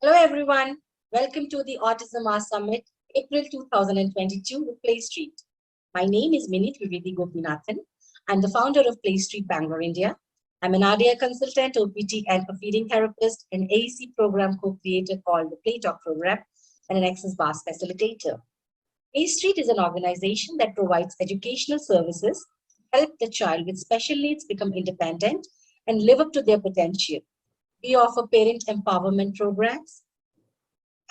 Hello everyone, welcome to the Autism Summit, April 2022 with PlayStreet. My name is Minnie Trivedi Gopinathan. I'm the founder of PlayStreet Bangalore, India. I'm an RDI consultant, OPT and a feeding therapist, an AEC program co-creator called the Play Talk program, and an Access Bars facilitator. PlayStreet is an organization that provides educational services to help the child with special needs become independent and live up to their potential. We offer parent empowerment programs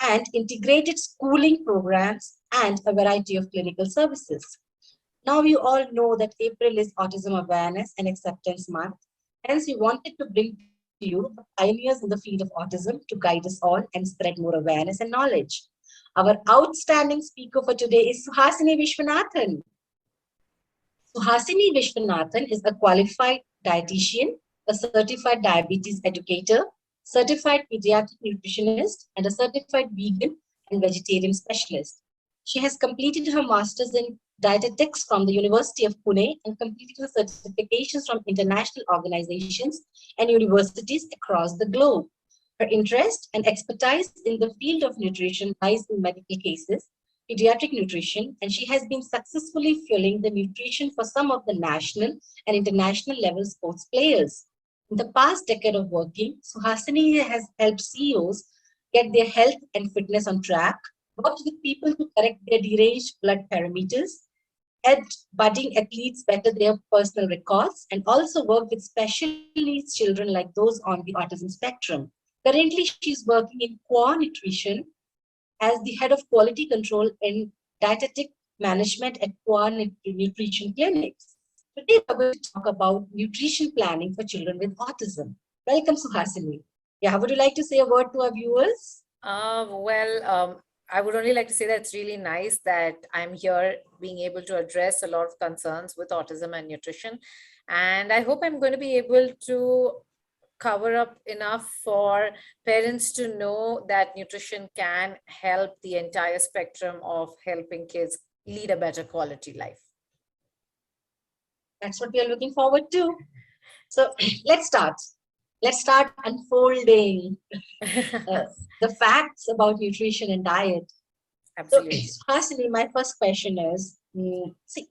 and integrated schooling programs and a variety of clinical services. Now you all know that April is Autism Awareness and Acceptance Month. Hence, we wanted to bring to you the pioneers in the field of autism to guide us all and spread more awareness and knowledge. Our outstanding speaker for today is Suhasini Vishwanathan. Suhasini Vishwanathan is a qualified dietitian, a certified diabetes educator, certified pediatric nutritionist, and a certified vegan and vegetarian specialist. She has completed her master's in Dietetics from the University of Pune and completed her certifications from international organizations and universities across the globe. Her interest and expertise in the field of nutrition lies in medical cases, pediatric nutrition, and she has been successfully filling the nutrition for some of the national and international level sports players. In the past decade of working, Suhasini has helped CEOs get their health and fitness on track, worked with people to correct their deranged blood parameters, helped budding athletes better their personal records, and also worked with special needs children like those on the Autism Spectrum. Currently, she's working in QUA Nutrition as the head of quality control in Dietetic Management at QUA Nutrition CLINICS. Today, we're going to talk about nutrition planning for children with autism. Welcome, Suhasini. Yeah, would you like to say a word to our viewers? I would only like to say that it's really nice that I'm here being able to address a lot of concerns with autism and nutrition. And I hope I'm going to be able to cover up enough for parents to know that nutrition can help the entire spectrum of helping kids lead a better quality life. That's what we are looking forward to. So let's start. Let's start unfolding the facts about nutrition and diet. Absolutely. So, Suhasini, my first question is, see,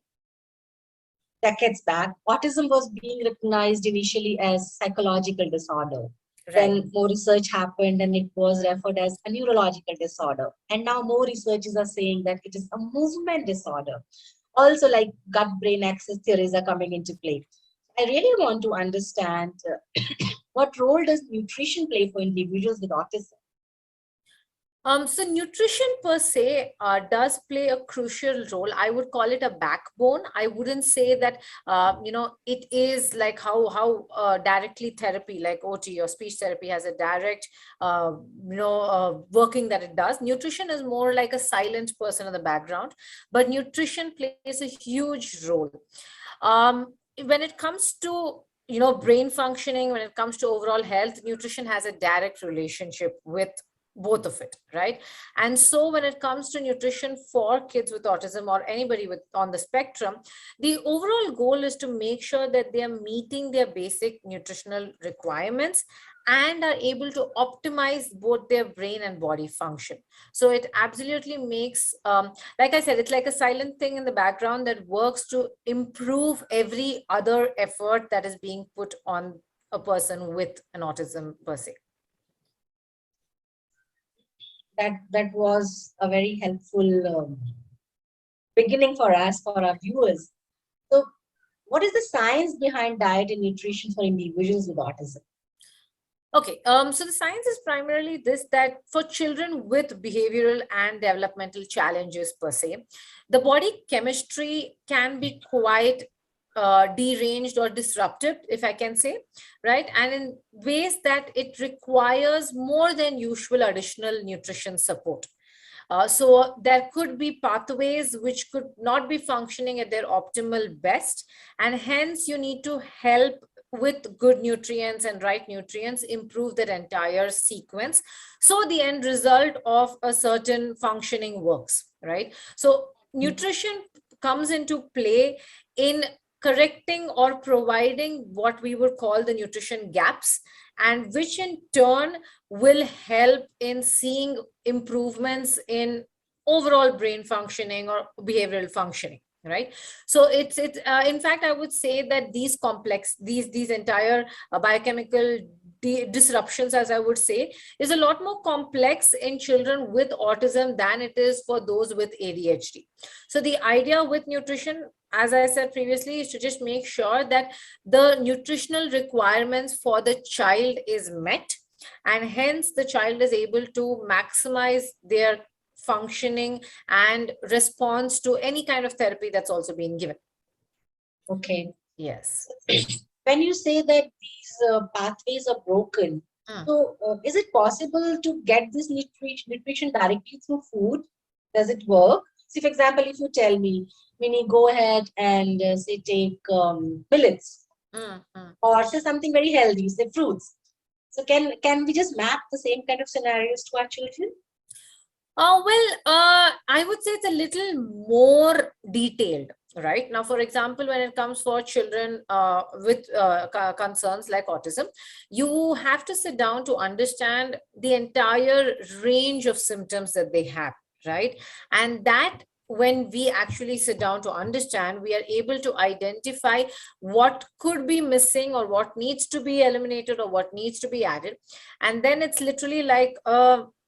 decades back, autism was being recognized initially as psychological disorder. Right. Then more research happened and it was referred as a neurological disorder. And now more researchers are saying that it is a movement disorder. Also, like gut-brain axis theories are coming into play. I really want to understand what role does nutrition play for individuals with autism? So nutrition per se does play a crucial role. I would call it a backbone. I wouldn't say that, it is like how directly therapy like OT or speech therapy has a direct, working that it does. Nutrition is more like a silent person in the background, but nutrition plays a huge role. When it comes to brain functioning, when it comes to overall health, nutrition has a direct relationship with both of it, right? And so when it comes to nutrition for kids with autism or anybody on the spectrum, the overall goal is to make sure that they are meeting their basic nutritional requirements and are able to optimize both their brain and body function. So it absolutely makes, like I said, it's like a silent thing in the background that works to improve every other effort that is being put on a person with an autism per se. That was a very helpful beginning for us, for our viewers. So what is the science behind diet and nutrition for individuals with autism? Okay, so the science is primarily this, that for children with behavioral and developmental challenges per se, the body chemistry can be quite deranged or disrupted, if I can say, right? And in ways that it requires more than usual additional nutrition support. So there could be pathways which could not be functioning at their optimal best, and hence you need to help with good nutrients and right nutrients improve their entire sequence, so the end result of a certain functioning works, right? So nutrition comes into play in correcting or providing what we would call the nutrition gaps and which in turn will help in seeing improvements in overall brain functioning or behavioral functioning, right? So it's in fact, I would say that these entire biochemical disruptions, as I would say, is a lot more complex in children with autism than it is for those with ADHD. So the idea with nutrition, as I said previously, is to just make sure that the nutritional requirements for the child is met, and hence the child is able to maximize their functioning and response to any kind of therapy that's also being given. Okay. Yes. When you say that these pathways are broken, so is it possible to get this nutrition directly through food? Does it work? See, for example, if you tell me, Minnie, go ahead and say take millets, or say something very healthy, say fruits. So can we just map the same kind of scenarios to our children? I would say it's a little more detailed, right? Now, for example, when it comes for children with concerns like autism, you have to sit down to understand the entire range of symptoms that they have, right? And that, when we actually sit down to understand, we are able to identify what could be missing or what needs to be eliminated or what needs to be added. And then it's literally like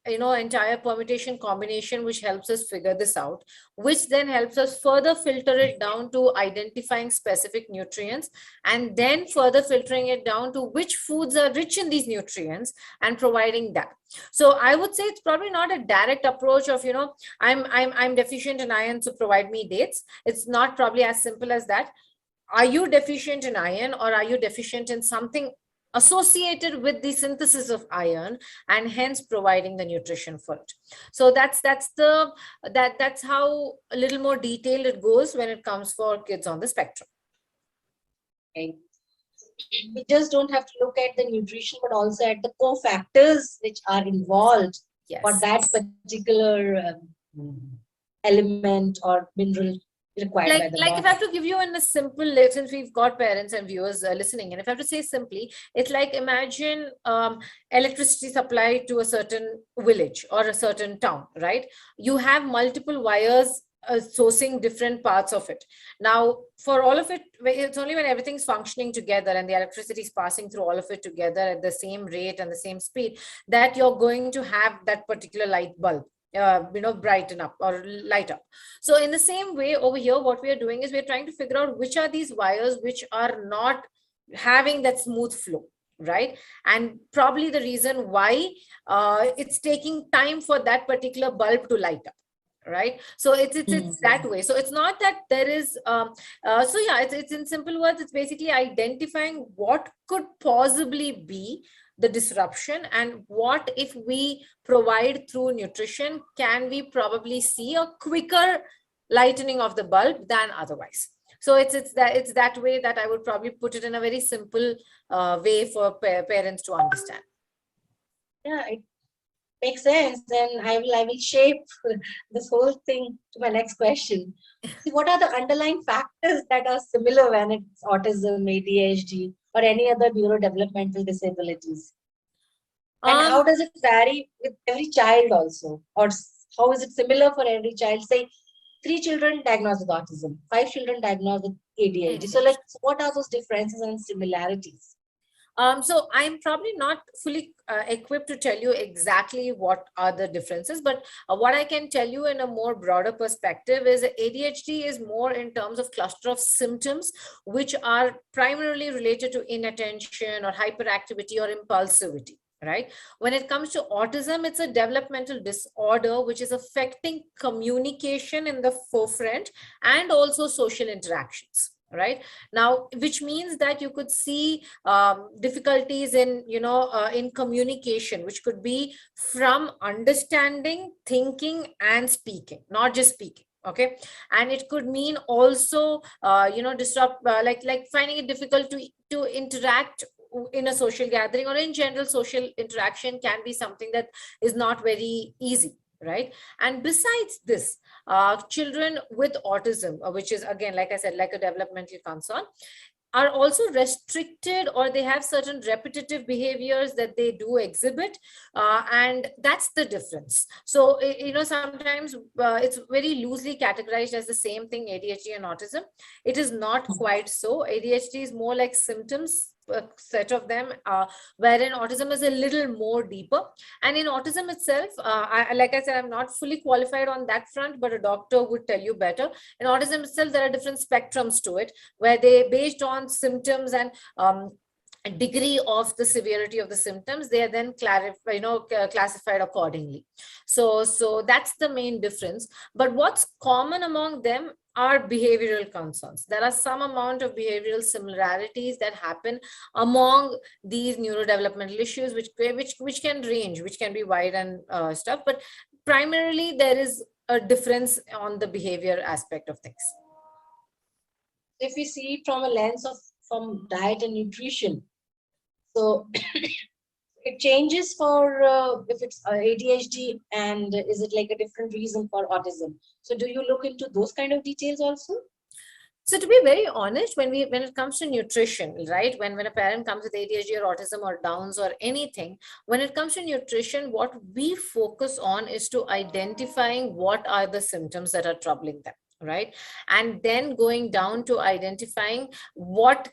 entire permutation combination which helps us figure this out, which then helps us further filter it down to identifying specific nutrients, and then further filtering it down to which foods are rich in these nutrients and providing that. So I would say it's probably not a direct approach of, I'm deficient in iron, so provide me dates. It's not probably as simple as that. Are you deficient in iron, or are you deficient in something associated with the synthesis of iron, and hence providing the nutrition for it? So that's how a little more detailed it goes when it comes for kids on the spectrum. Okay. We just don't have to look at the nutrition, but also at the cofactors which are involved for that particular element or mineral required by the body. If I have to give you in a simple, since we've got parents and viewers listening, and if I have to say simply, it's like, imagine electricity supply to a certain village or a certain town, right? You have multiple wires sourcing different parts of it. Now, for all of it, it's only when everything's functioning together and the electricity is passing through all of it together at the same rate and the same speed, that you're going to have that particular light bulb brighten up or light up. So in the same way over here, what we are doing is we're trying to figure out which are these wires which are not having that smooth flow, right? And probably the reason why it's taking time for that particular bulb to light up, right? So it's that way. So it's not that there is it's in simple words, it's basically identifying what could possibly be the disruption, and what, if we provide through nutrition, can we probably see a quicker lightening of the bulb than otherwise. So it's that way that I would probably put it in a very simple way for parents to understand. Yeah, it makes sense. And I will shape this whole thing to my next question. See, what are the underlying factors that are similar when it's autism, ADHD, or any other neurodevelopmental disabilities? And how does it vary with every child also? Or how is it similar for every child? Say 3 children diagnosed with autism, 5 children diagnosed with ADHD. So what are those differences and similarities? So I'm probably not fully equipped to tell you exactly what are the differences, but what I can tell you in a more broader perspective is ADHD is more in terms of cluster of symptoms, which are primarily related to inattention or hyperactivity or impulsivity. Right? When it comes to autism, it's a developmental disorder which is affecting communication in the forefront and also social interactions. Right now, which means that you could see difficulties in in communication, which could be from understanding, thinking, and speaking, not just speaking. Okay, and it could mean also disrupt like finding it difficult to interact in a social gathering, or in general social interaction can be something that is not very easy. Right. And besides this, children with autism, which is again, like I said, like a developmental concern, are also restricted, or they have certain repetitive behaviors that they do exhibit, and that's the difference. So sometimes it's very loosely categorized as the same thing, ADHD and autism. It is not quite so. ADHD is more like symptoms, a set of them, wherein autism is a little more deeper. And in autism itself, like I said, I'm not fully qualified on that front, but a doctor would tell you better. In autism itself, there are different spectrums to it, where they, based on symptoms and degree of the severity of the symptoms, they are then classified accordingly. So that's the main difference. But what's common among them are behavioral concerns. There are some amount of behavioral similarities that happen among these neurodevelopmental issues, which can range, which can be wide and stuff. But primarily, there is a difference on the behavior aspect of things. If we see it from a lens of from diet and nutrition, so it changes for if it's ADHD, and is it like a different reason for autism? So do you look into those kind of details also? So to be very honest, when it comes to nutrition, right, when a parent comes with ADHD or autism or Downs or anything, when it comes to nutrition, what we focus on is to identifying what are the symptoms that are troubling them, right, and then going down to identifying what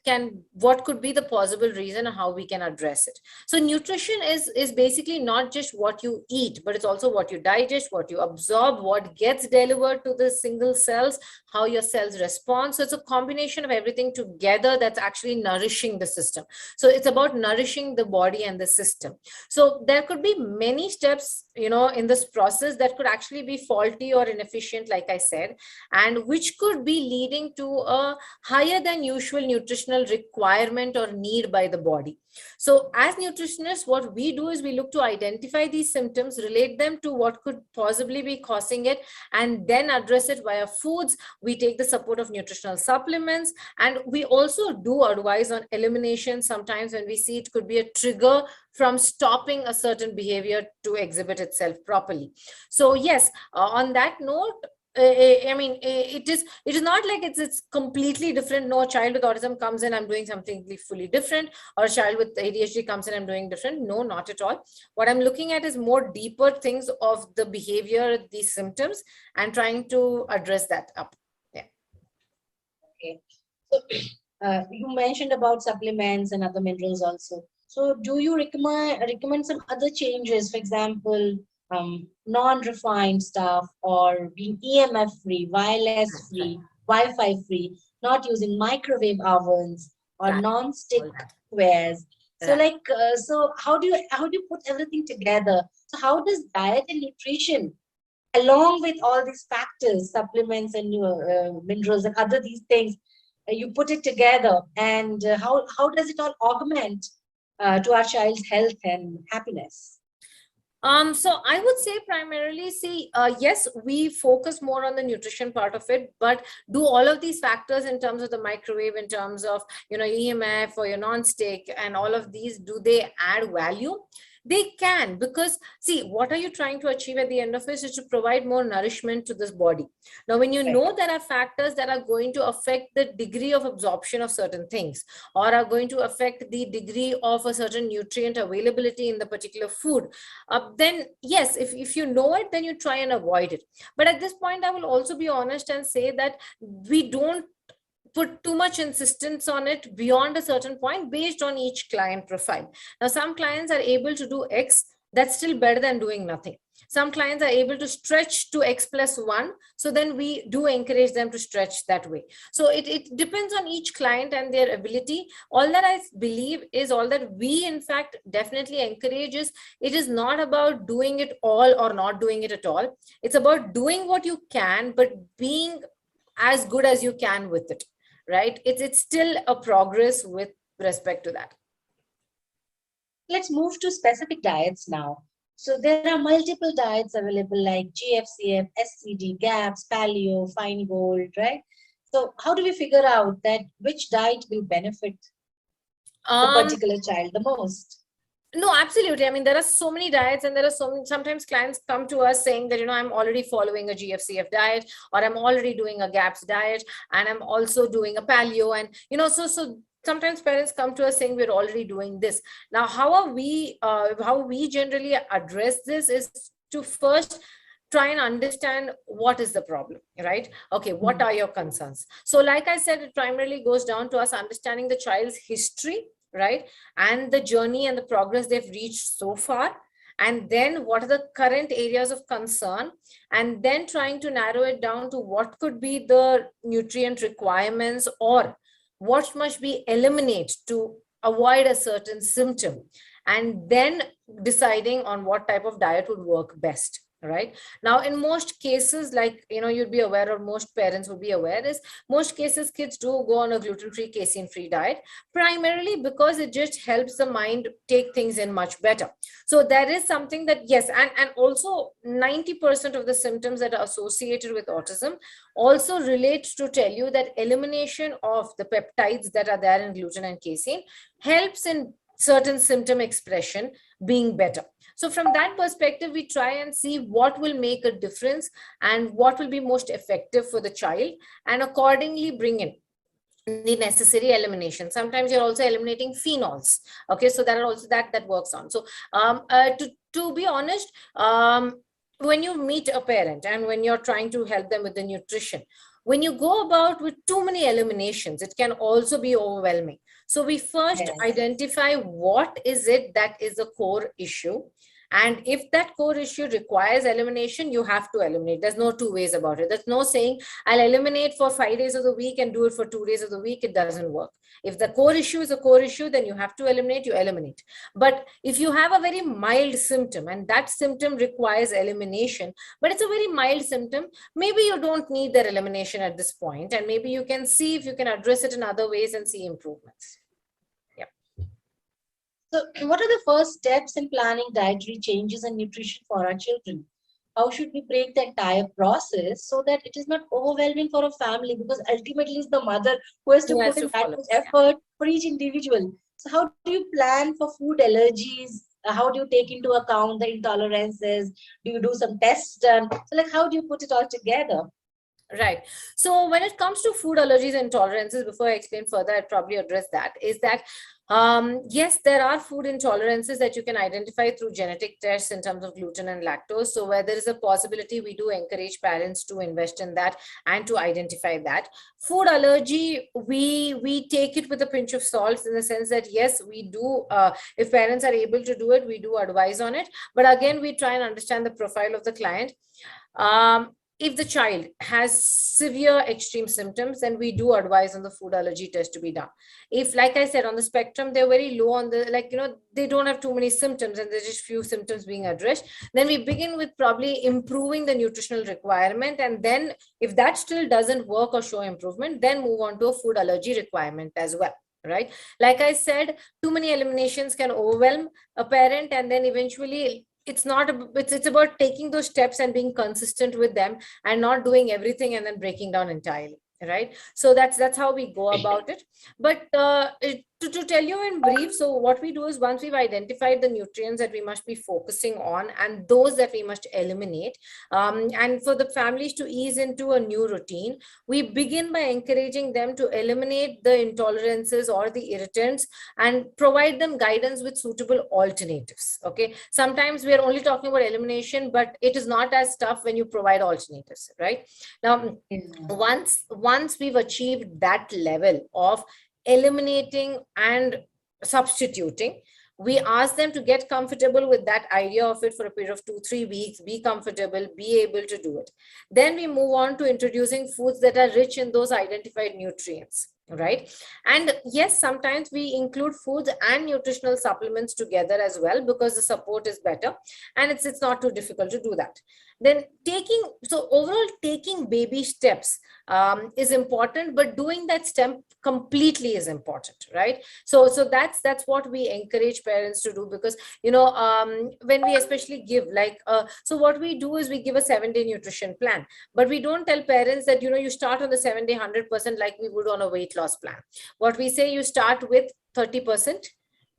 could be the possible reason and how we can address it. So nutrition is basically not just what you eat, but it's also what you digest, what you absorb, what gets delivered to the single cells, how your cells respond. So it's a combination of everything together that's actually nourishing the system. So it's about nourishing the body and the system. So there could be many steps, in this process that could actually be faulty or inefficient, like I said, and which could be leading to a higher than usual nutritional requirement or need by the body. So as nutritionists, what we do is we look to identify these symptoms, relate them to what could possibly be causing it, and then address it via foods. We take the support of nutritional supplements, and we also do advise on elimination sometimes when we see it could be a trigger from stopping a certain behavior to exhibit itself properly. So yes, on that note, it is not like it's completely different. No, a child with autism comes in, I'm doing something fully different, or a child with ADHD comes in, I'm doing different. No, not at all. What I'm looking at is more deeper things of the behavior, these symptoms, and trying to address that up. Yeah. Okay. So you mentioned about supplements and other minerals also. So do you recommend some other changes, for example, non-refined stuff, or being EMF free, wireless free, Wi-Fi free, not using microwave ovens or non-stick wares? So so how do you put everything together? So how does diet and nutrition, along with all these factors, supplements and minerals and other these things, you put it together, and how does it all augment to our child's health and happiness? So I would say primarily, yes, we focus more on the nutrition part of it, but do all of these factors in terms of the microwave, in terms of, EMF or your non-stick and all of these, do they add value? They can, because see, what are you trying to achieve at the end of it is to provide more nourishment to this body. Now, when you know there are factors that are going to affect the degree of absorption of certain things, or are going to affect the degree of a certain nutrient availability in the particular food, then yes, if you know it, then you try and avoid it. But at this point, I will also be honest and say that we don't put too much insistence on it beyond a certain point based on each client profile. Now, some clients are able to do X, that's still better than doing nothing. Some clients are able to stretch to X+1. So then we do encourage them to stretch that way. So it depends on each client and their ability. All that I believe is, all that we in fact definitely encourage is, it is not about doing it all or not doing it at all. It's about doing what you can, but being as good as you can with it. Right? It's still a progress with respect to that. Let's move to specific diets now. So there are multiple diets available like GFCF, SCD, GAPS, Paleo, Fine Gold, right? So how do we figure out that which diet will benefit the particular child the most? No, absolutely. I mean, there are so many diets, and there are sometimes clients come to us saying that, I'm already following a GFCF diet, or I'm already doing a GAPS diet, and I'm also doing a paleo. And, so sometimes parents come to us saying we're already doing this. Now, how we generally address this is to first try and understand what is the problem, right? Okay, what are your concerns? So like I said, it primarily goes down to us understanding the child's history, right? And the journey and the progress they've reached so far. And then what are the current areas of concern? And then trying to narrow it down to what could be the nutrient requirements or what must be eliminated to avoid a certain symptom. And then deciding on what type of diet would work best. Right now, in most cases, like you'd be aware, or most parents would be aware, is most cases kids do go on a gluten-free, casein-free diet, primarily because it just helps the mind take things in much better. So there is something that, yes, and also 90% of the symptoms that are associated with autism also relate to tell you that elimination of the peptides that are there in gluten and casein helps in certain symptom expression being better. So from that perspective, we try and see what will make a difference and what will be most effective for the child, and accordingly bring in the necessary elimination. Sometimes you're also eliminating phenols. Okay, so that are also that works on. So to be honest, when you meet a parent and when you're trying to help them with the nutrition, when you go about with too many eliminations, it can also be overwhelming. So we first identify what is it that is a core issue. And if that core issue requires elimination, you have to eliminate. There's no two ways about it. There's no saying, I'll eliminate for 5 days of the week and do it for 2 days of the week. It doesn't work. If the core issue is a core issue, then you have to eliminate, you eliminate. But if you have a very mild symptom and that symptom requires elimination, but it's a very mild symptom, maybe you don't need their elimination at this point, and maybe you can see if you can address it in other ways and see improvements. So what are the first steps in planning dietary changes and nutrition for our children? How should we break the entire process so that it is not overwhelming for a family? Because ultimately it's the mother who has to put in that much effort for each individual. So how do you plan for food allergies? How do you take into account the intolerances? Do you do some tests done? So like, how do you put it all together? Right. So when it comes to food allergies and intolerances, before I explain further, I'd probably address that, is that yes, there are food intolerances that you can identify through genetic tests in terms of gluten and lactose. So where there is a possibility, we do encourage parents to invest in that and to identify that. Food allergy, we take it with a pinch of salt, in the sense that yes, we do, if parents are able to do it, we do advise on it. But again, we try and understand the profile of the client. If the child has severe extreme symptoms, then we do advise on the food allergy test to be done. If, like I said, on the spectrum, they're very low on the, they don't have too many symptoms and there's just few symptoms being addressed, then we begin with probably improving the nutritional requirement. And then if that still doesn't work or show improvement, then move on to a food allergy requirement as well. Right. Like I said, too many eliminations can overwhelm a parent, and then eventually it's about taking those steps and being consistent with them and not doing everything and then breaking down entirely. Right. So that's how we go about it. But to tell you in brief, so what we do is, once we've identified the nutrients that we must be focusing on and those that we must eliminate, and for the families to ease into a new routine, we begin by encouraging them to eliminate the intolerances or the irritants and provide them guidance with suitable alternatives. Okay. Sometimes we are only talking about elimination, but it is not as tough when you provide alternatives. Right. Now, once we've achieved that level of eliminating and substituting, we ask them to get comfortable with that idea of it for a period of 2-3 weeks, be comfortable, be able to do it. Then we move on to introducing foods that are rich in those identified nutrients. Right. And yes, sometimes we include foods and nutritional supplements together as well, because the support is better and it's not too difficult to do that. Then overall taking baby steps is important, but doing that step completely is important. Right. So that's what we encourage parents to do, because when we especially give so what we do is we give a 7-day nutrition plan, but we don't tell parents that you start on the 7-day 100% like we would on a weight loss plan. What we say, you start with 30%,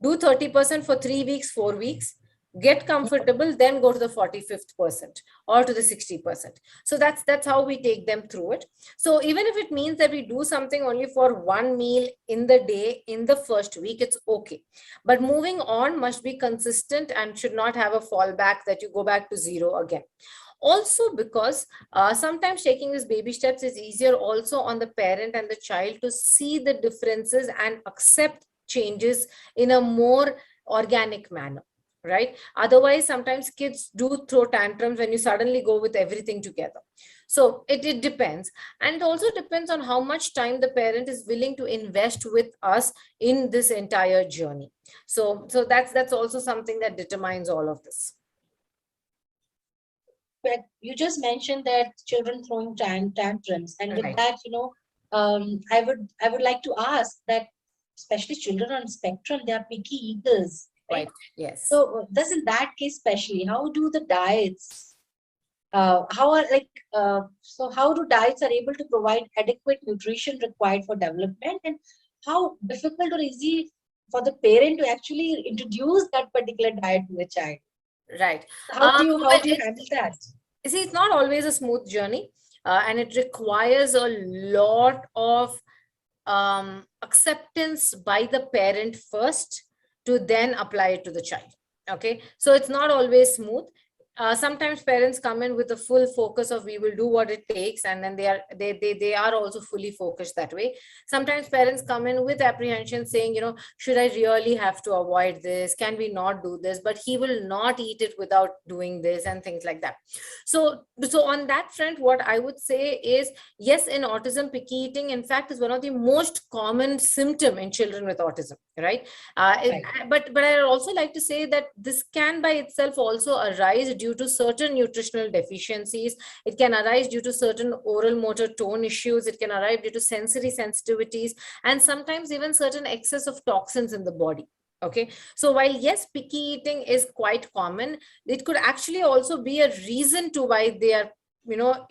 do 30% for 3 weeks, 4 weeks, get comfortable, then go to the 45th percent or to the 60%. So that's how we take them through it. So even if it means that we do something only for one meal in the day in the first week, it's okay. But moving on must be consistent and should not have a fallback that you go back to zero again. Also, because sometimes taking these baby steps is easier also on the parent and the child to see the differences and accept changes in a more organic manner, right? Otherwise, sometimes kids do throw tantrums when you suddenly go with everything together. So it depends. And it also depends on how much time the parent is willing to invest with us in this entire journey. So that's also something that determines all of this. But you just mentioned that children throwing tantrums, and with Right. that, I would like to ask that, especially children on spectrum, they are picky eaters, right? Right. Yes. So, thus in that case, especially, how do the diets? How do diets are able to provide adequate nutrition required for development, and how difficult or easy for the parent to actually introduce that particular diet to the child? Right. How do you handle that? See, it's not always a smooth journey, and it requires a lot of acceptance by the parent first to then apply it to the child. Okay, so it's not always smooth. Sometimes parents come in with the full focus of we will do what it takes, and then they are also fully focused that way. Sometimes parents come in with apprehension saying, should I really have to avoid this? Can we not do this? But he will not eat it without doing this, and things like that. So on that front, what I would say is, yes, in autism, picky eating, in fact, is one of the most common symptom in children with autism, right? Right. But I also like to say that this can by itself also arise due to certain nutritional deficiencies. It can arise due to certain oral motor tone issues. It can arise due to sensory sensitivities, and sometimes even certain excess of toxins in the body. Okay, so while yes, picky eating is quite common, it could actually also be a reason to why they are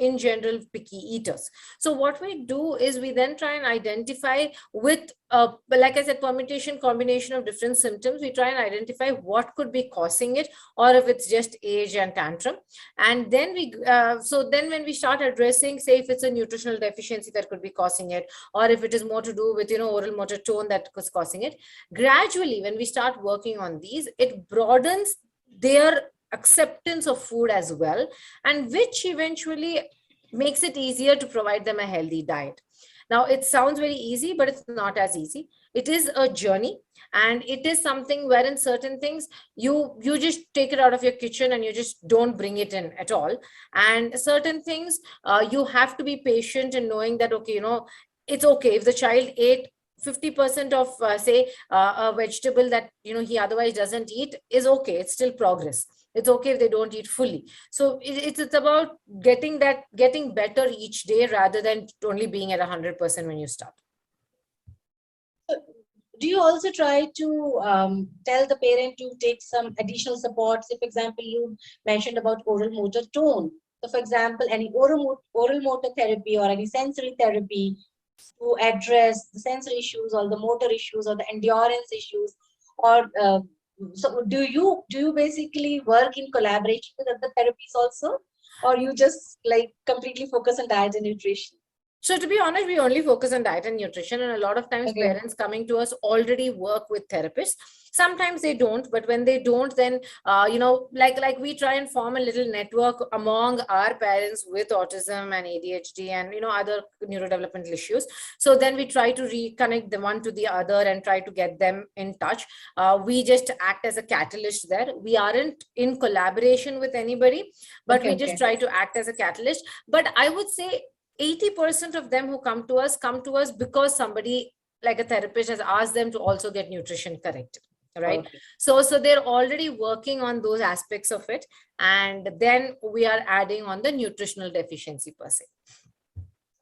in general picky eaters. So what we do is we then try and identify with like I said, permutation, combination of different symptoms. We try and identify what could be causing it, or if it's just age and tantrum. And then then when we start addressing, say if it's a nutritional deficiency that could be causing it, or if it is more to do with oral motor tone that was causing it, gradually when we start working on these, it broadens their acceptance of food as well, and which eventually makes it easier to provide them a healthy diet. Now, it sounds very easy, but it's not as easy. It is a journey, and it is something wherein certain things you just take it out of your kitchen and you just don't bring it in at all. And certain things you have to be patient in knowing that, okay, it's okay if the child ate 50% of say a vegetable that he otherwise doesn't eat, is okay. It's still progress. It's okay if they don't eat fully. So it's about getting better each day rather than only being at 100% when you start. Do you also try to tell the parent to take some additional support? Say, for example, you mentioned about oral motor tone. So, for example, any oral motor therapy or any sensory therapy to address the sensory issues or the motor issues or the endurance issues, or so do you basically work in collaboration with other therapies also, or you just like completely focus on diet and nutrition? So to be honest, we only focus on diet and nutrition, and a lot of times parents coming to us already work with therapists. Sometimes they don't, but when they don't, then like we try and form a little network among our parents with autism and ADHD and other neurodevelopmental issues. So then we try to reconnect the one to the other and try to get them in touch. We just act as a catalyst there. We aren't in collaboration with anybody, but we just try to act as a catalyst. But I would say 80% of them who come to us because somebody like a therapist has asked them to also get nutrition corrected, right? So they're already working on those aspects of it, and then we are adding on the nutritional deficiency per se.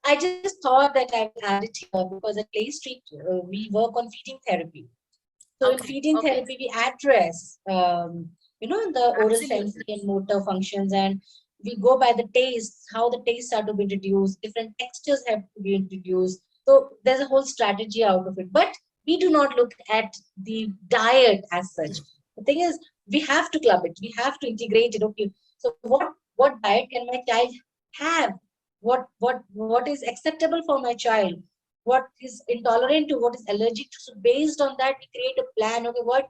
I just thought that I will add it here because at PlayStreet we work on feeding therapy. So in feeding therapy we address the oral sensory and motor functions, and we go by the taste, how the tastes are to be introduced, different textures have to be introduced. So there's a whole strategy out of it. But we do not look at the diet as such. The thing is, we have to club it. We have to integrate it. Okay, so what diet can my child have? What is acceptable for my child? What is intolerant to? What is allergic to? So based on that, we create a plan. Okay,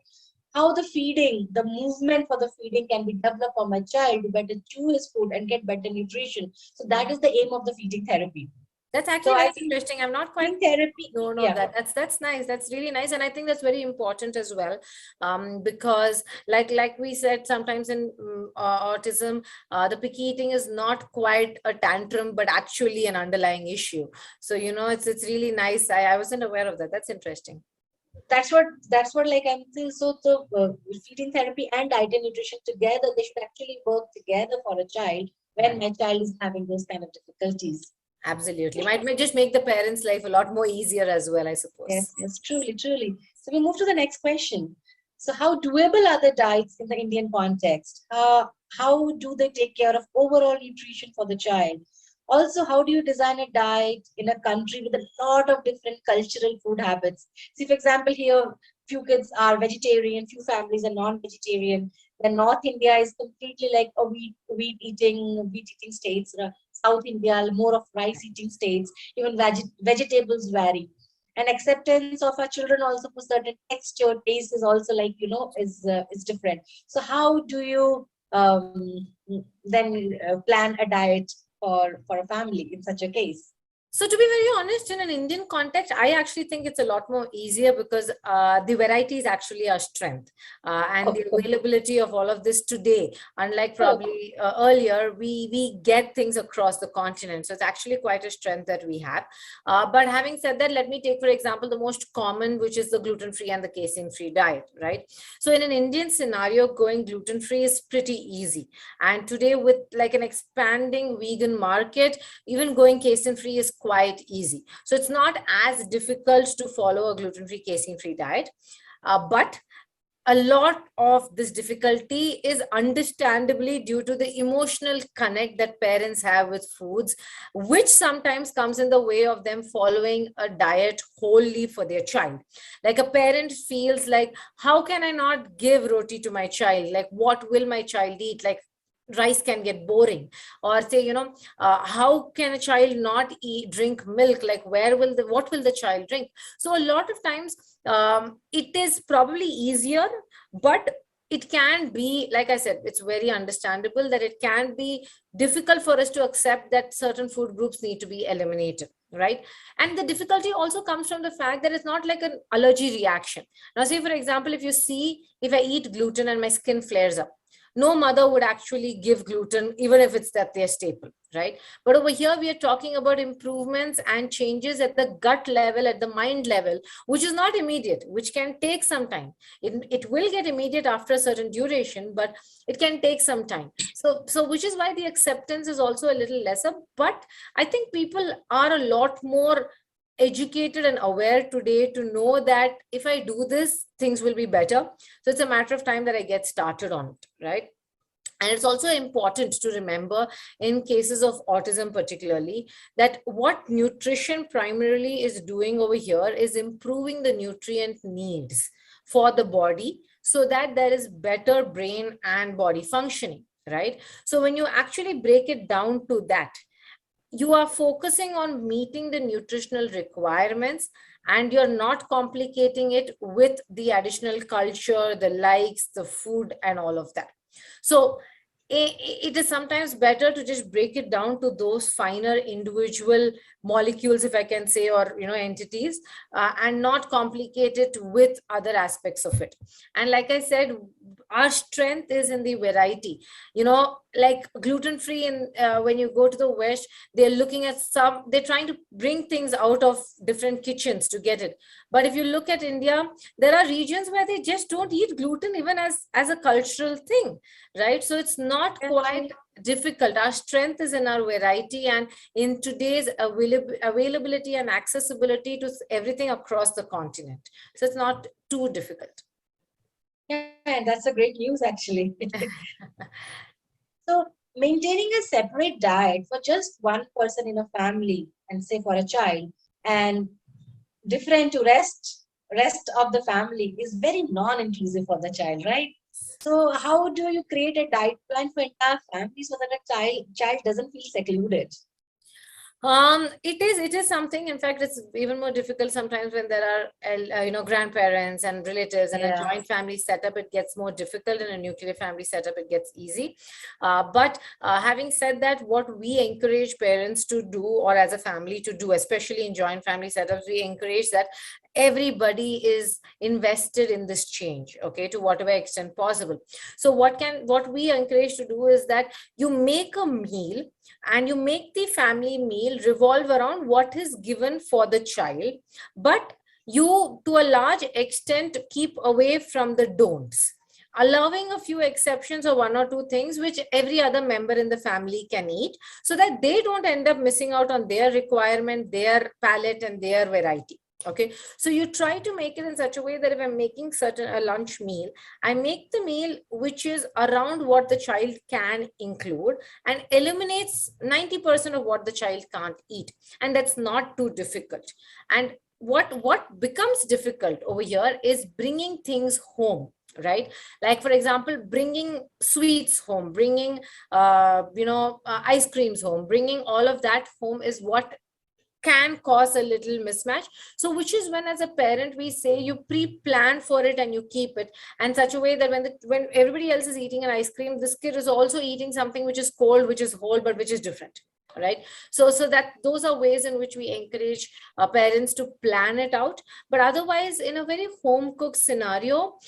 how the feeding, the movement for the feeding can be developed for my child to better chew his food and get better nutrition. So that is the aim of the feeding therapy. That's So actually I nice, think interesting. I'm not quite feeding therapy, no, yeah. that's nice. That's really nice, and I think that's very important as well, because like we said, sometimes in autism, the picky eating is not quite a tantrum, but actually an underlying issue. So it's really nice. I wasn't aware of that. That's interesting. That's what like I'm saying. So feeding therapy and diet and nutrition together, they should actually work together for a child when my child is having those kind of difficulties. Absolutely. Might just make the parents' life a lot more easier as well, I suppose. Yes, truly, truly. So we move to the next question. So how doable are the diets in the Indian context? How do they take care of overall nutrition for the child? Also, how do you design a diet in a country with a lot of different cultural food habits? See, for example, here, few kids are vegetarian, few families are non-vegetarian. Then North India is completely like a wheat eating states. South India, more of rice eating states. Even vegetables vary, and acceptance of our children also for certain texture taste is also like is different. So how do you then plan a diet for a family in such a case? So to be very honest, in an Indian context, I actually think it's a lot more easier because the variety is actually our strength, and the availability of all of this today, unlike probably earlier, we get things across the continent. So it's actually quite a strength that we have. But having said that, let me take, for example, the most common, which is the gluten-free and the casein-free diet, right? So in an Indian scenario, going gluten-free is pretty easy. And today with like an expanding vegan market, even going casein-free is quite easy. So it's not as difficult to follow a gluten-free, casein-free diet. But a lot of this difficulty is understandably due to the emotional connect that parents have with foods, which sometimes comes in the way of them following a diet wholly for their child. Like a parent feels like, how can I not give roti to my child? Like, what will my child eat? Like, rice can get boring. Or say, how can a child not drink milk? Like, what will the child drink? So a lot of times it is probably easier, but it can be, like I said, it's very understandable that it can be difficult for us to accept that certain food groups need to be eliminated, right? And the difficulty also comes from the fact that it's not like an allergy reaction. Now, say, for example, if I eat gluten and my skin flares up, no mother would actually give gluten, even if it's that their staple, right? But over here, we are talking about improvements and changes at the gut level, at the mind level, which is not immediate, which can take some time. It will get immediate after a certain duration, but it can take some time. So which is why the acceptance is also a little lesser. But I think people are a lot more educated and aware today to know that if I do this, things will be better. So it's a matter of time that I get started on it, right? And it's also important to remember in cases of autism, particularly, that what nutrition primarily is doing over here is improving the nutrient needs for the body so that there is better brain and body functioning, right? So when you actually break it down to that, you are focusing on meeting the nutritional requirements and you're not complicating it with the additional culture, the likes, the food, and all of that. So it is sometimes better to just break it down to those finer individual molecules, if I can say, or entities, and not complicate it with other aspects of it. And like I said, our strength is in the variety. Like gluten-free, and when you go to the West, they're trying to bring things out of different kitchens to get it. But if you look at India, there are regions where they just don't eat gluten even as a cultural thing, right? So it's not quite difficult. Our strength is in our variety and in today's availability and accessibility to everything across the continent. So it's not too difficult. Yeah, and that's a great news actually. So maintaining a separate diet for just one person in a family and say for a child and different to rest of the family is very non-inclusive for the child, right? So how do you create a diet plan for entire family so that a child doesn't feel secluded? It is something. In fact, it's even more difficult sometimes when there are grandparents and relatives and a Yeah. joint family setup. It gets more difficult. In a nuclear family setup, it gets easy. But having said that, what we encourage parents to do, or as a family to do, especially in joint family setups, we encourage that everybody is invested in this change, okay, to whatever extent possible. So what we encourage to do is that you make a meal, and you make the family meal revolve around what is given for the child, but you to a large extent keep away from the don'ts, allowing a few exceptions or one or two things which every other member in the family can eat, so that they don't end up missing out on their requirement, their palate, and their variety. Okay, so you try to make it in such a way that if I'm making certain a lunch meal, I make the meal which is around what the child can include and eliminates 90% of what the child can't eat. And that's not too difficult. And what becomes difficult over here is bringing things home, right? Like, for example, bringing sweets home, bringing ice creams home, bringing all of that home is what can cause a little mismatch. So which is when, as a parent, we say you pre-plan for it and you keep it in such a way that when everybody else is eating an ice cream, this kid is also eating something which is cold, which is whole, but which is different. Right. So that those are ways in which we encourage parents to plan it out. But otherwise, in a very home cooked scenario,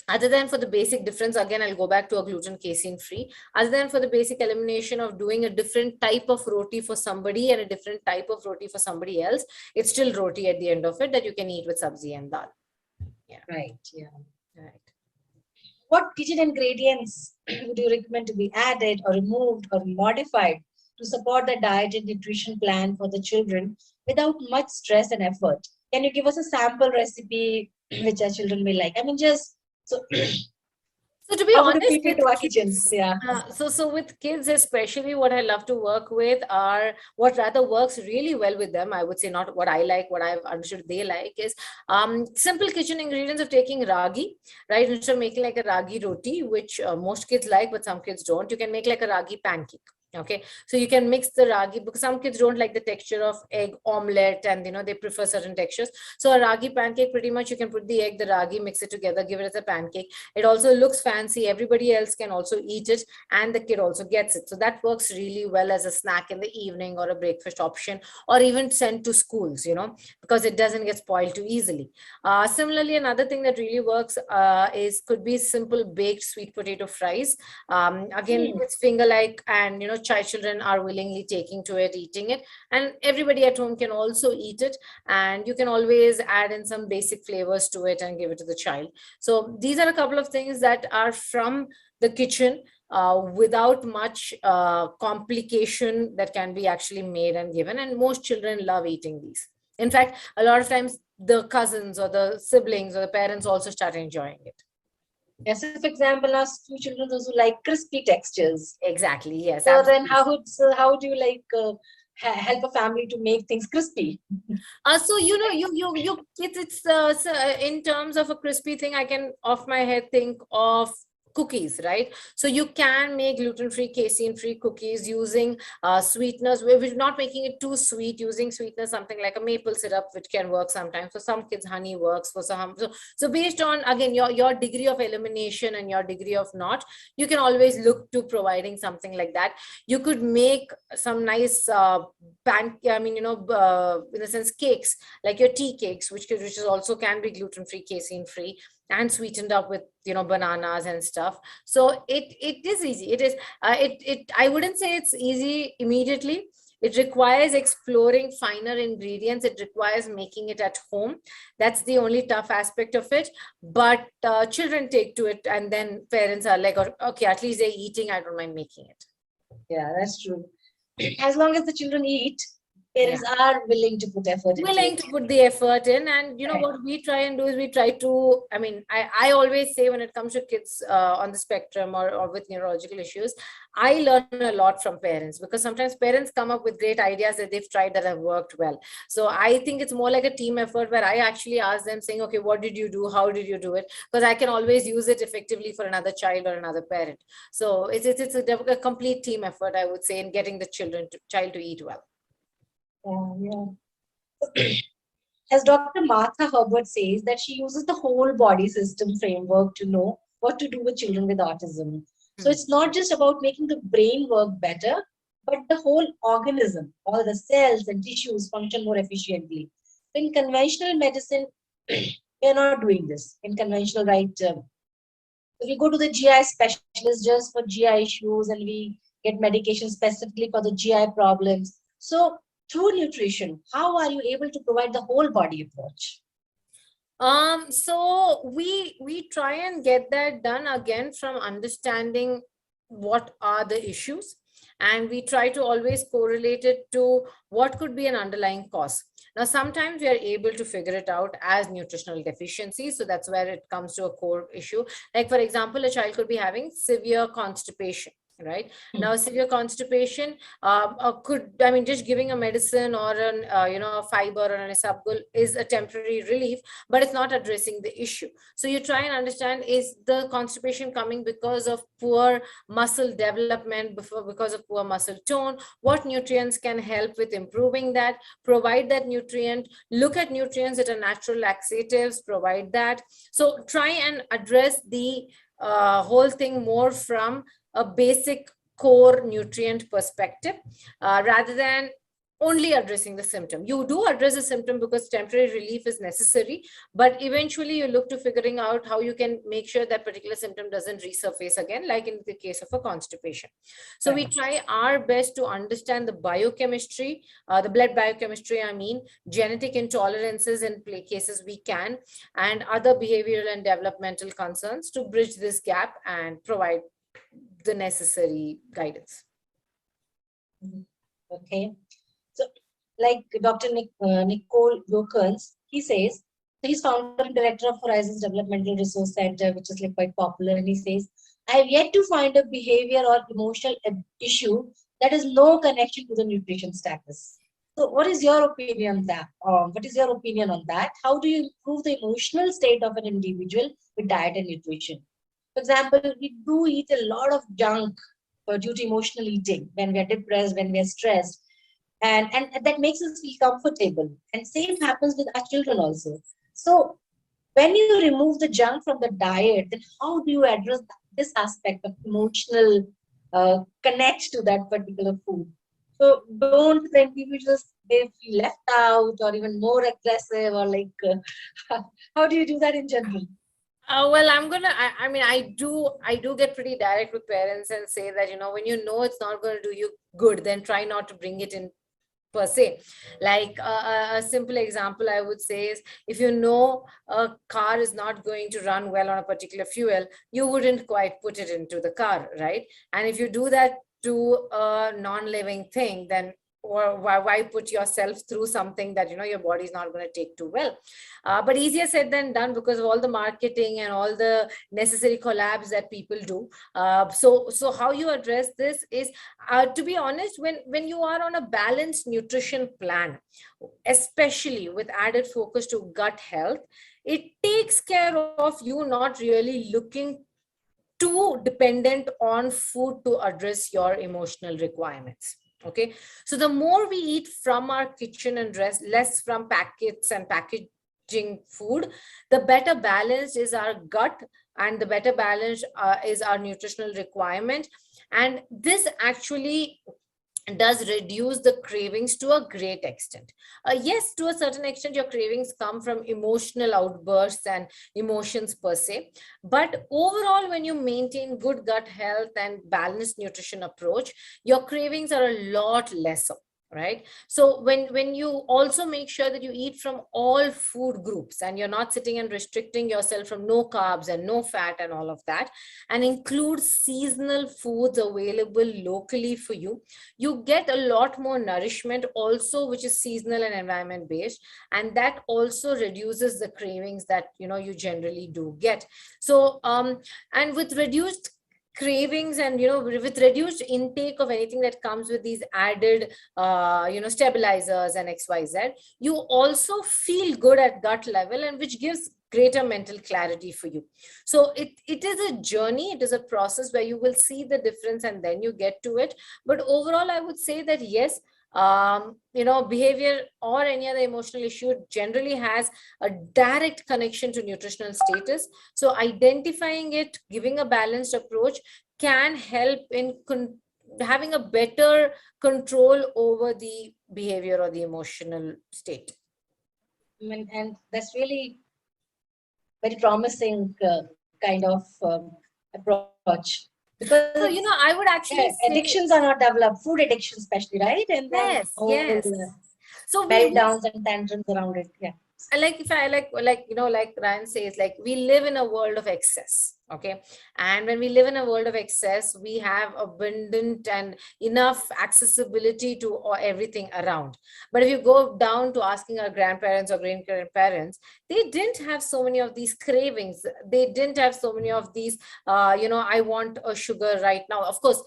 other than for the basic difference, again, I'll go back to a gluten casein free, other than for the basic elimination of doing a different type of roti for somebody and a different type of roti for somebody else, it's still roti at the end of it that you can eat with sabzi and dal. Yeah. Right. Yeah. Right. What kitchen ingredients would you recommend to be added or removed or modified to support the diet and nutrition plan for the children without much stress and effort? Can you give us a sample recipe which our children may like? I mean, just so So to be how would you honest, fit with into our kitchens? kids, Yeah. so with kids especially, what I love to work with are what rather works really well with them. I would say not what I like, what I've understood they like is simple kitchen ingredients of taking ragi, right? Instead of making like a ragi roti, which most kids like, but some kids don't, you can make like a ragi pancake. Okay, so you can mix the ragi, because some kids don't like the texture of egg omelette and they prefer certain textures. So a ragi pancake, pretty much you can put the egg, the ragi, mix it together, give it as a pancake. It also looks fancy. Everybody else can also eat it, and the kid also gets it. So that works really well as a snack in the evening or a breakfast option, or even sent to schools, because it doesn't get spoiled too easily. Similarly, another thing that really works could be simple baked sweet potato fries. Again, it's finger-like, and children are willingly taking to it, eating it, and everybody at home can also eat it. And you can always add in some basic flavors to it and give it to the child. So these are a couple of things that are from the kitchen, without much complication, that can be actually made and given. And most children love eating these. In fact, a lot of times the cousins or the siblings or the parents also start enjoying it. Yes, so for example, our few children also like crispy textures. Exactly. Yes. So Absolutely. then how do you help a family to make things crispy? So it's in terms of a crispy thing, I can off my head think of cookies, right? So you can make gluten-free, casein-free cookies using sweeteners. We're not making it too sweet, using sweeteners, something like a maple syrup, which can work sometimes. For some kids, honey works. For some, so based on, again, your degree of elimination and your degree of not, you can always look to providing something like that. You could make some nice in the sense cakes, like your tea cakes, which is also can be gluten-free, casein-free, and sweetened up with bananas and stuff. So it is easy. It is I wouldn't say it's easy immediately. It requires exploring finer ingredients. It requires making it at home. That's the only tough aspect of it. But children take to it, and then parents are like, okay, at least they're eating, I don't mind making it. Yeah, that's true. As long as the children eat, Parents are willing to put effort into willing it. to put the effort in. And you know what we try and do is we try to, I always say when it comes to kids on the spectrum or with neurological issues, I learn a lot from parents, because sometimes parents come up with great ideas that they've tried that have worked well. So I think it's more like a team effort where I actually ask them saying, okay, what did you do? How did you do it? Because I can always use it effectively for another child or another parent. So it's a complete team effort, I would say, in getting the child to eat well. As Dr. Martha Herbert says, that she uses the whole body system framework to know what to do with children with autism. So it's not just about making the brain work better, but the whole organism, all the cells and tissues function more efficiently. In conventional medicine, we are not doing this. In conventional, right? If we go to the GI specialist just for GI issues, and we get medication specifically for the GI problems. So through nutrition, how are you able to provide the whole body approach? So we try and get that done again from understanding what are the issues, and we try to always correlate it to what could be an underlying cause. Now, sometimes we are able to figure it out as nutritional deficiency. So that's where it comes to a core issue. Like, for example, a child could be having severe constipation. Right now, severe constipation just giving a medicine or a fiber or an isabgol is a temporary relief, but it's not addressing the issue. So you try and understand, is the constipation coming because of poor muscle development, because of poor muscle tone? What nutrients can help with improving that? Provide that nutrient. Look at nutrients that are natural laxatives, provide that. So try and address the whole thing more from a basic core nutrient perspective, rather than only addressing the symptom. You do address the symptom because temporary relief is necessary, but eventually you look to figuring out how you can make sure that particular symptom doesn't resurface again, like in the case of a constipation. So we try our best to understand the biochemistry, the blood biochemistry, genetic intolerances in cases we can, and other behavioral and developmental concerns to bridge this gap and provide the necessary guidance. Okay. So, like Dr. Nicole Wilkins, he says, he's founder and director of Horizons Developmental Resource Center, which is like quite popular. And he says, I have yet to find a behavior or emotional issue that has no connection to the nutrition status. So what is your opinion on that? What is your opinion on that? How do you improve the emotional state of an individual with diet and nutrition? For example, we do eat a lot of junk due to emotional eating when we are depressed, when we are stressed. And that makes us feel comfortable. And same happens with our children also. So when you remove the junk from the diet, then how do you address this aspect of emotional connect to that particular food? So don't the individuals, they feel left out or even more aggressive, or like, how do you do that in general? Well, I do get pretty direct with parents and say that, when it's not going to do you good, then try not to bring it in per se. Like a simple example I would say is, if a car is not going to run well on a particular fuel, you wouldn't quite put it into the car, right? And if you do that to a non-living thing, then or why put yourself through something that your body is not going to take too well. But easier said than done, because of all the marketing and all the necessary collabs that people do. So how you address this is, to be honest, when you are on a balanced nutrition plan, especially with added focus to gut health, it takes care of you not really looking too dependent on food to address your emotional requirements. Okay, so the more we eat from our kitchen and less from packets and packaging food, the better balanced is our gut, and the better balanced is our nutritional requirement. And this actually does reduce the cravings to a great extent. Yes, to a certain extent, your cravings come from emotional outbursts and emotions per se. But overall, when you maintain good gut health and balanced nutrition approach, your cravings are a lot lesser. right? So when you also make sure that you eat from all food groups and you're not sitting and restricting yourself from no carbs and no fat and all of that, and include seasonal foods available locally for you, you get a lot more nourishment also, which is seasonal and environment based, and that also reduces the cravings that you generally do get. So and with reduced cravings and with reduced intake of anything that comes with these added stabilizers and XYZ, you also feel good at gut level, and which gives greater mental clarity for you. So it is a journey, it is a process where you will see the difference and then you get to it. But overall, I would say that yes, behavior or any other emotional issue generally has a direct connection to nutritional status. So identifying it, giving a balanced approach can help in having a better control over the behavior or the emotional state. And that's really very promising kind of approach, because So, I would actually say addictions are not developed, food addiction especially, right? And then yes, all yes. So meltdowns and tantrums around it. Yeah. like if I like like Ryan says, like we live in a world of excess. Okay. And when we live in a world of excess, we have abundant and enough accessibility to everything around. But if you go down to asking our grandparents or great-grandparents, they didn't have so many of these cravings. They didn't have so many of these, I want a sugar right now. Of course,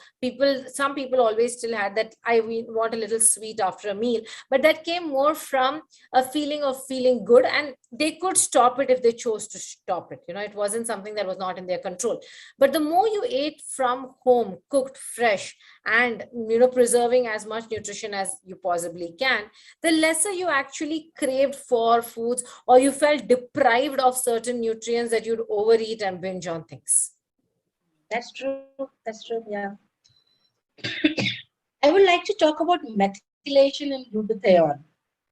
some people always still had that, I want a little sweet after a meal, but that came more from a feeling of feeling good, and they could stop it if they chose to stop it. It wasn't something that was not in their control. But the more you ate from home, cooked fresh, and preserving as much nutrition as you possibly can, the lesser you actually craved for foods, or you felt deprived of certain nutrients that you'd overeat and binge on things. That's true. That's true. Yeah. I would like to talk about methylation and glutathione.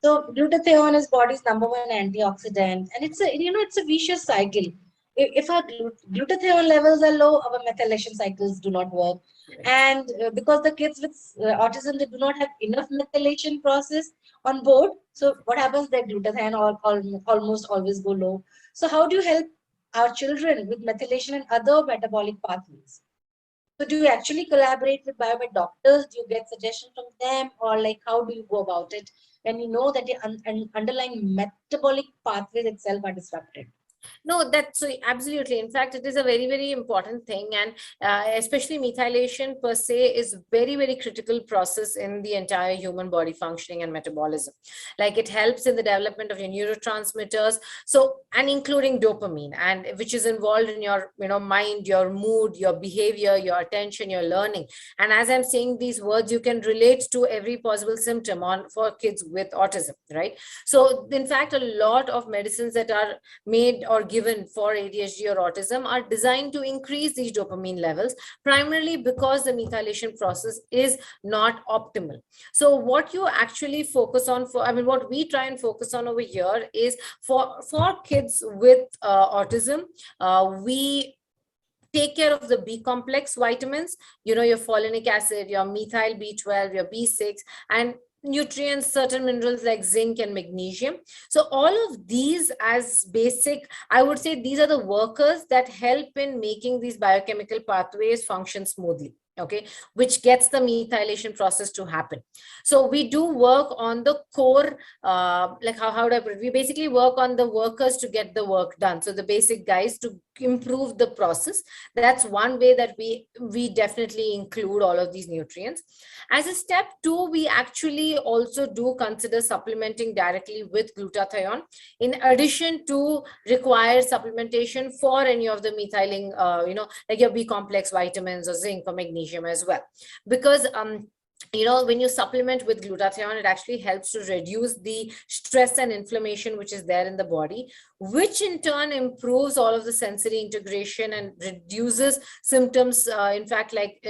So glutathione is body's #1 antioxidant, and it's a vicious cycle. If our glutathione levels are low, our methylation cycles do not work. And because the kids with autism, they do not have enough methylation process on board. So what happens? Their glutathione almost always go low. So how do you help our children with methylation and other metabolic pathways? So do you actually collaborate with biomed doctors? Do you get suggestions from them, or like how do you go about it when you know that the underlying metabolic pathways itself are disrupted? No, that's so absolutely. In fact, it is a very, very important thing. And especially methylation per se is very, very critical process in the entire human body functioning and metabolism. Like it helps in the development of your neurotransmitters. So, and including dopamine, and which is involved in your, mind, your mood, your behavior, your attention, your learning. And as I'm saying these words, you can relate to every possible symptom for kids with autism, right? So in fact, a lot of medicines that are made or given for ADHD or autism are designed to increase these dopamine levels, primarily because the methylation process is not optimal. So what you actually focus on what we try and focus on over here is for kids with autism, we take care of the B complex vitamins, your folinic acid, your methyl B12, your B6, and nutrients, certain minerals like zinc and magnesium. So all of these as basic, I would say these are the workers that help in making these biochemical pathways function smoothly. Okay, which gets the methylation process to happen. So we do work on the core, like how do I put it? We basically work on the workers to get the work done. So the basic guys to improve the process. That's one way that we definitely include all of these nutrients. As a step 2, we actually also do consider supplementing directly with glutathione, in addition to required supplementation for any of the methyling, like your B complex vitamins or zinc or magnesium as well. Because when you supplement with glutathione, it actually helps to reduce the stress and inflammation which is there in the body, which in turn improves all of the sensory integration and reduces symptoms. In fact, like,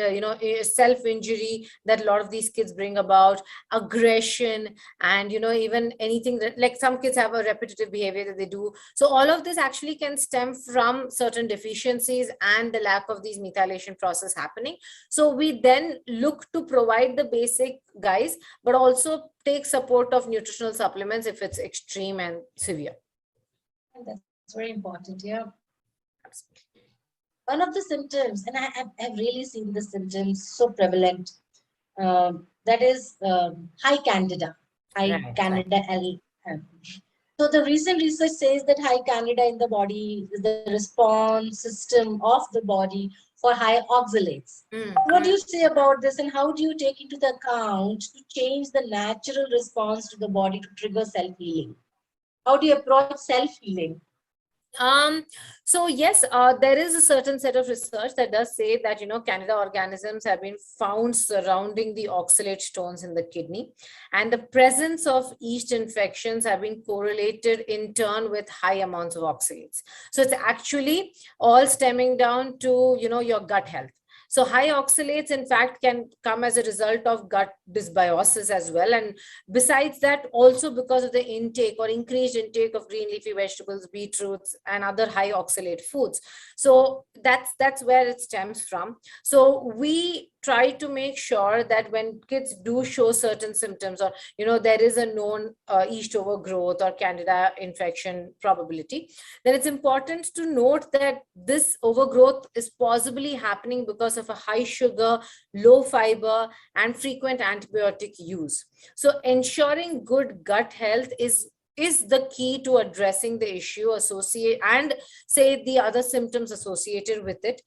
self-injury that a lot of these kids bring about, aggression, and, even anything that, like some kids have a repetitive behavior that they do. So all of this actually can stem from certain deficiencies and the lack of these methylation process happening. So we then look to provide the the basic guys, but also take support of nutritional supplements if it's extreme and severe. And that's very important. Yeah. One of the symptoms, and I've really seen the symptoms so prevalent, that is high candida, high Right, right. candida L. So the recent research says that high candida in the body is the response system of the body for high oxalates. What do you say about this, and how do you take into the account to change the natural response to the body to trigger self-healing? How do you approach self-healing? So yes, there is a certain set of research that does say that, Candida organisms have been found surrounding the oxalate stones in the kidney, and the presence of yeast infections have been correlated in turn with high amounts of oxalates. So it's actually all stemming down to, your gut health. So high oxalates, in fact, can come as a result of gut dysbiosis as well. And besides that, also because of the intake or increased intake of green leafy vegetables, beetroots, and other high oxalate foods. So that's where it stems from. So we try to make sure that when kids do show certain symptoms, or there is a known yeast overgrowth or candida infection probability, then it's important to note that this overgrowth is possibly happening because of a high sugar, low fiber, and frequent antibiotic use. So ensuring good gut health is the key to addressing the issue associated and say the other symptoms associated with it,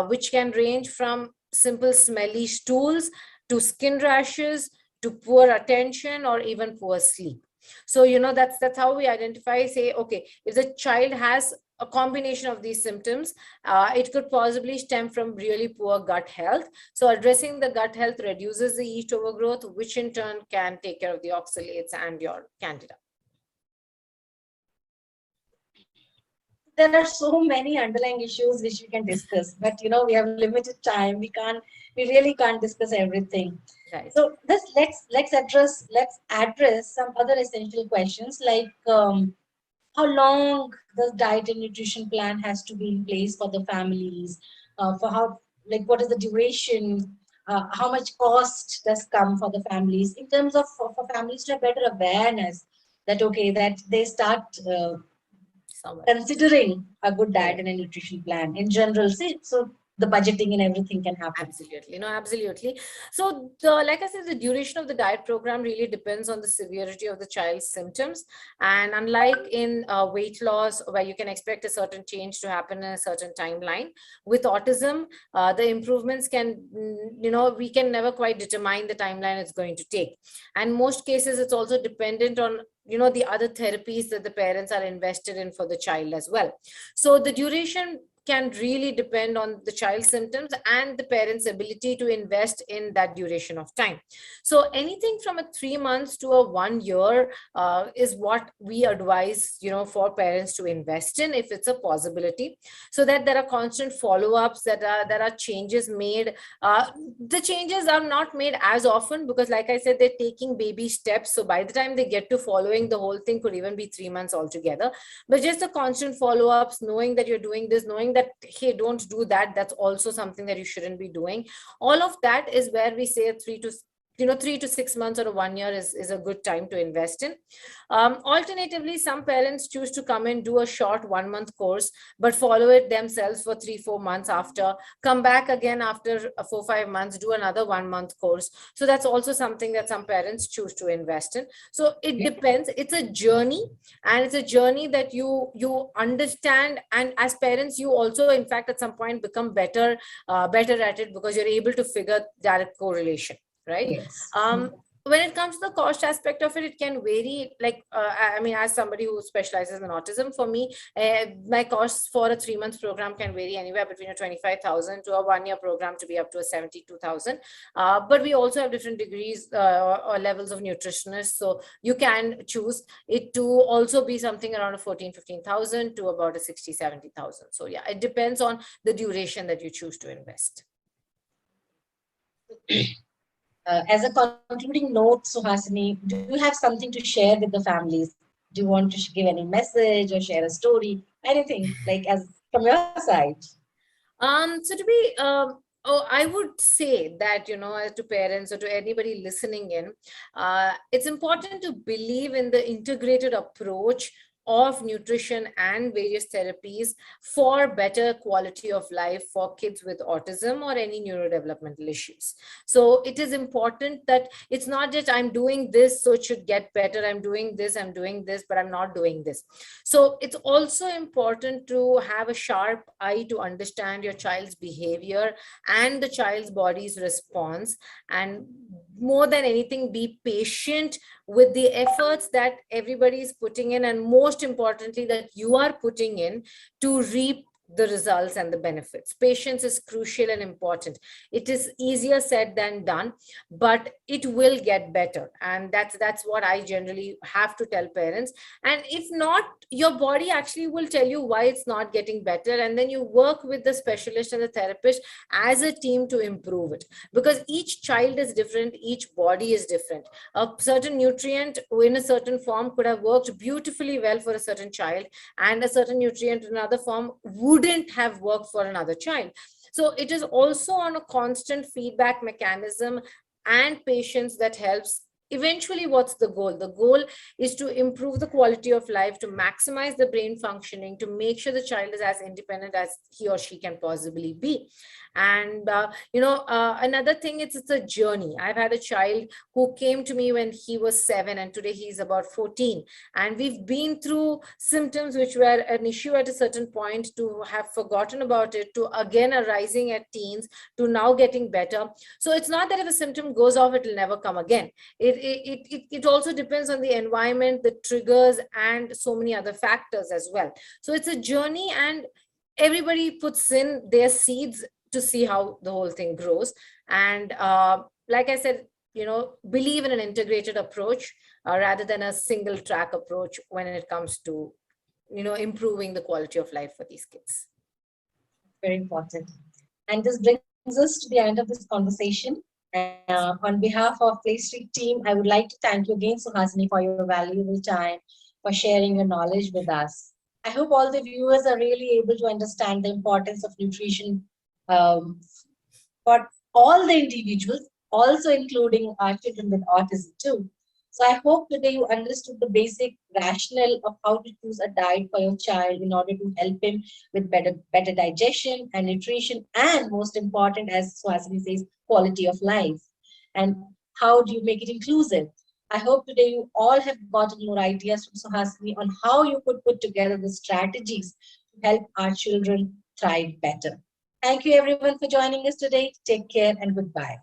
which can range from simple smelly stools to skin rashes to poor attention or even poor sleep. So that's how we identify, say, okay, if the child has a combination of these symptoms, it could possibly stem from really poor gut health. So addressing the gut health reduces the yeast overgrowth, which in turn can take care of the oxalates and your candida. There are so many underlying issues which we can discuss, but we have limited time. We really can't discuss everything. Right. So let's address some other essential questions, like how long the diet and nutrition plan has to be in place for the families, what is the duration, how much cost does come for the families, in terms of for families to have better awareness that that they start considering a good diet and a nutrition plan in general. See, so the budgeting and everything can happen. Absolutely. No, absolutely. So like I said, the duration of the diet program really depends on the severity of the child's symptoms. And unlike in weight loss, where you can expect a certain change to happen in a certain timeline, with autism, the improvements can, we can never quite determine the timeline it's going to take. And most cases, it's also dependent on the other therapies that the parents are invested in for the child as well. So the duration can really depend on the child's symptoms and the parent's ability to invest in that duration of time. So anything from 3 months to 1 year is what we advise, for parents to invest in if it's a possibility, so that there are constant follow-ups, that there are changes made. The changes are not made as often because, like I said, they're taking baby steps. So by the time they get to following, the whole thing could even be 3 months altogether. But just the constant follow-ups, knowing that you're doing this, knowing that, hey, don't do that, that's also something that you shouldn't be doing. All of that is where we say 3 to 6 months or 1 year is a good time to invest in. Alternatively, some parents choose to come and do a short 1 month course, but follow it themselves for 3-4 months after, come back again after 4-5 months, do another 1 month course. So that's also something that some parents choose to invest in. So it depends. It's a journey, and it's a journey that you understand. And as parents, you also, in fact, at some point become better at it, because you're able to figure direct correlation. Right. Yes. When it comes to the cost aspect of it, it can vary. Like, as somebody who specializes in autism, for me, my costs for a 3 month program can vary anywhere between 25,000 to a 1 year program to be up to 72,000. But we also have different degrees or levels of nutritionists. So you can choose it to also be something around 14,000-15,000 to about 60,000-70,000. So yeah, it depends on the duration that you choose to invest. As a concluding note, Suhasini, do you have something to share with the families? Do you want to give any message or share a story? Anything, like, as from your side? So to be Oh, I would say that, to parents or to anybody listening in, it's important to believe in the integrated approach of nutrition and various therapies for better quality of life for kids with autism or any neurodevelopmental issues. So it is important that it's not just I'm doing this, so it should get better. I'm doing this, but I'm not doing this. So it's also important to have a sharp eye to understand your child's behavior and the child's body's response, and more than anything, be patient with the efforts that everybody is putting in, and most importantly that you are putting in to reap the results and the benefits. Patience is crucial and important. It is easier said than done, but it will get better, and that's what I generally have to tell parents. And if not, your body actually will tell you why it's not getting better, and then you work with the specialist and the therapist as a team to improve it, because each child is different, each body is different. A certain nutrient in a certain form could have worked beautifully well for a certain child, and a certain nutrient in another form wouldn't have worked for another child. So it is also on a constant feedback mechanism and patience that helps. Eventually, what's the goal? The goal is to improve the quality of life, to maximize the brain functioning, to make sure the child is as independent as he or she can possibly be. And another thing, it's a journey. I've had a child who came to me when he was 7, and today he's about 14, and we've been through symptoms which were an issue at a certain point, to have forgotten about it, to again arising at teens, to now getting better. So it's not that if a symptom goes off, it will never come again. It also depends on the environment, the triggers, and so many other factors as well. So it's a journey, and everybody puts in their seeds to see how the whole thing grows. And like I said, believe in an integrated approach rather than a single track approach when it comes to improving the quality of life for these kids. Very important. And this brings us to the end of this conversation. On behalf of PlayStreet team, I would like to thank you again, Suhasini, for your valuable time, for sharing your knowledge with us. I hope all the viewers are really able to understand the importance of nutrition for all the individuals, also including our children with autism too. So I hope today you understood the basic rationale of how to choose a diet for your child in order to help him with better digestion and nutrition, and most important, as Suhasini says, quality of life. And how do you make it inclusive? I hope today you all have gotten more ideas from Suhasini on how you could put together the strategies to help our children thrive better. Thank you everyone for joining us today. Take care and goodbye.